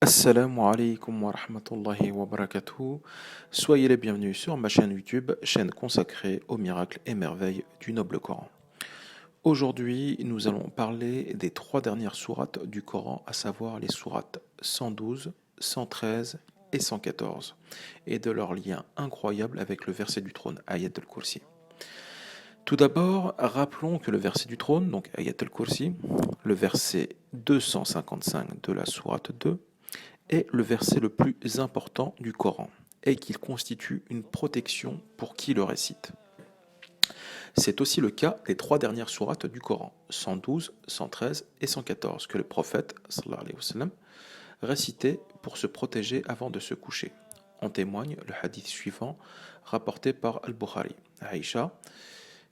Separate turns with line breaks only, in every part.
Assalamu alaikum wa rahmatullahi wa barakatuh. Soyez les bienvenus sur ma chaîne YouTube, chaîne consacrée aux miracles et merveilles du noble Coran. Aujourd'hui, nous allons parler des trois dernières sourates du Coran, à savoir les sourates 112, 113 et 114, et de leur lien incroyable avec le verset du trône, Ayat al-Kursi. Tout d'abord, rappelons que le verset du trône, donc Ayat al-Kursi, le verset 255 de la sourate 2, est le verset le plus important du Coran et qu'il constitue une protection pour qui le récite. C'est aussi le cas des trois dernières sourates du Coran, 112, 113 et 114, que le prophète sallallahu alayhi wa sallam récitait pour se protéger avant de se coucher. En témoigne le hadith suivant rapporté par Al-Bukhari. Aïcha,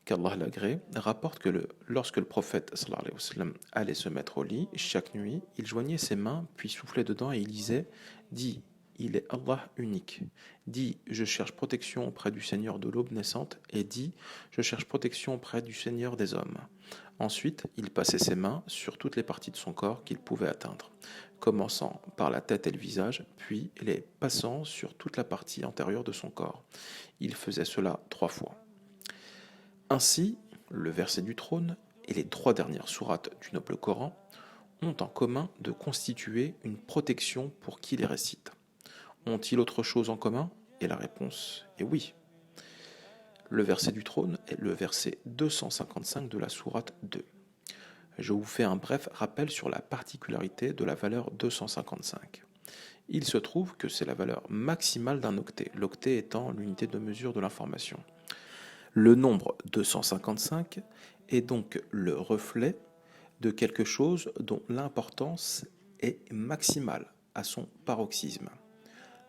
qu'Allah l'agrée, rapporte que lorsque le prophète sallallahu alayhi wa sallam allait se mettre au lit, chaque nuit, il joignait ses mains, puis soufflait dedans et il disait « Dis, il est Allah unique. Dis, je cherche protection auprès du Seigneur de l'aube naissante. Et dis, je cherche protection auprès du Seigneur des hommes. » Ensuite, il passait ses mains sur toutes les parties de son corps qu'il pouvait atteindre, commençant par la tête et le visage, puis les passant sur toute la partie antérieure de son corps. Il faisait cela 3 fois. Ainsi, le verset du trône et les trois dernières sourates du noble Coran ont en commun de constituer une protection pour qui les récite. Ont-ils autre chose en commun? Et la réponse est oui. Le verset du trône est le verset 255 de la sourate 2. Je vous fais un bref rappel sur la particularité de la valeur 255. Il se trouve que c'est la valeur maximale d'un octet, l'octet étant l'unité de mesure de l'information. Le nombre 255 est donc le reflet de quelque chose dont l'importance est maximale à son paroxysme.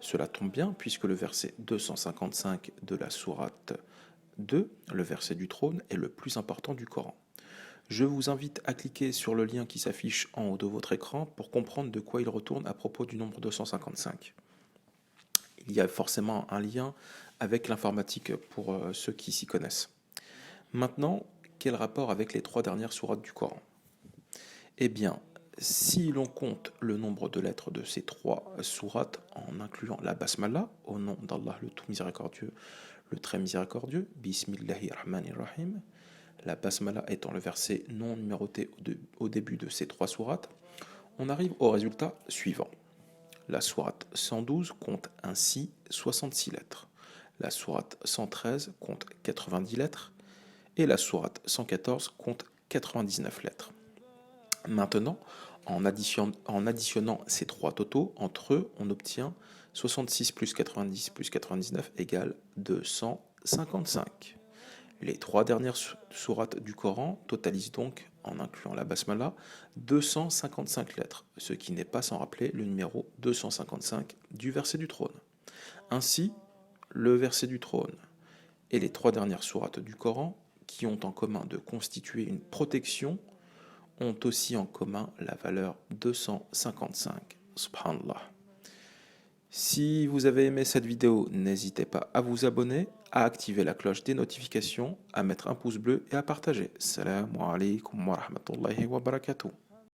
Cela tombe bien puisque le verset 255 de la sourate 2, le verset du trône, est le plus important du Coran. Je vous invite à cliquer sur le lien qui s'affiche en haut de votre écran pour comprendre de quoi il retourne à propos du nombre 255. Il y a forcément un lien avec l'informatique pour ceux qui s'y connaissent. Maintenant, quel rapport avec les trois dernières sourates du Coran? Eh bien, si l'on compte le nombre de lettres de ces trois sourates en incluant la basmala, au nom d'Allah le tout miséricordieux, le très miséricordieux, Bismillahirrahmanirrahim, la basmala étant le verset non numéroté au début de ces trois sourates, on arrive au résultat suivant. La sourate 112 compte ainsi 66 lettres. La sourate 113 compte 90 lettres. Et la sourate 114 compte 99 lettres. Maintenant, en additionnant ces trois totaux, entre eux, on obtient 66 plus 90 plus 99 égale 255. Les trois dernières sourates du Coran totalisent donc, en incluant la basmala, 255 lettres, ce qui n'est pas sans rappeler le numéro 255 du verset du trône. Ainsi, le verset du trône et les trois dernières sourates du Coran, qui ont en commun de constituer une protection, ont aussi en commun la valeur 255. Subhanallah. Si vous avez aimé cette vidéo, n'hésitez pas à vous abonner, à activer la cloche des notifications, à mettre un pouce bleu et à partager. Assalamu alaikum wa rahmatullahi wa barakatuh.